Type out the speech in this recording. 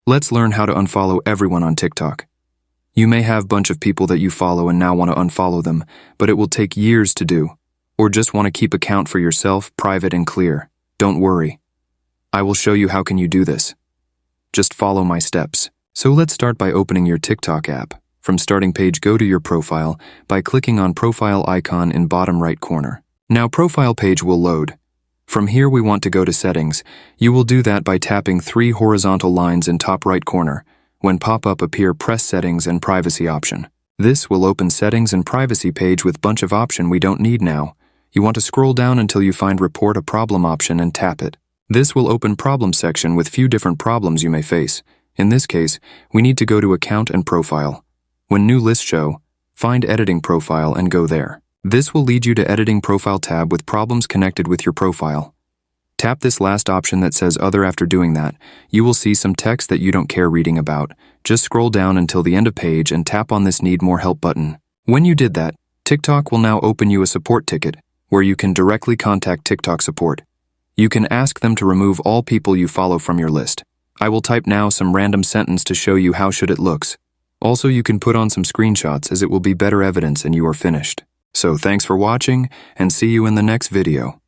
Let's learn how to unfollow everyone on TikTok. You may have a bunch of people that you follow and now want to unfollow them, but it will take years to do. Or just want to keep account for yourself, private and clear. Don't worry. I will show you how can you do this. Just follow my steps. So let's start by opening your TikTok app. From starting page, go to your profile by clicking on profile icon in bottom right corner. Now profile page will load. From here we want to go to settings. You will do that by tapping 3 horizontal lines in top right corner. When pop-up appear, press settings and privacy option. This will open settings and privacy page with bunch of option we don't need now. You want to scroll down until you find report a problem option and tap it. This will open problem section with few different problems you may face. In this case, we need to go to account and profile. When new list show, find editing profile and go there. This will lead you to editing profile tab with problems connected with your profile. Tap this last option that says other. After doing that, you will see some text that you don't care reading about. Just scroll down until the end of page and tap on this need more help button. When you did that, TikTok will now open you a support ticket where you can directly contact TikTok support. You can ask them to remove all people you follow from your list. I will type now some random sentence to show you how should it looks. Also, you can put on some screenshots as it will be better evidence and you are finished. So thanks for watching and see you in the next video.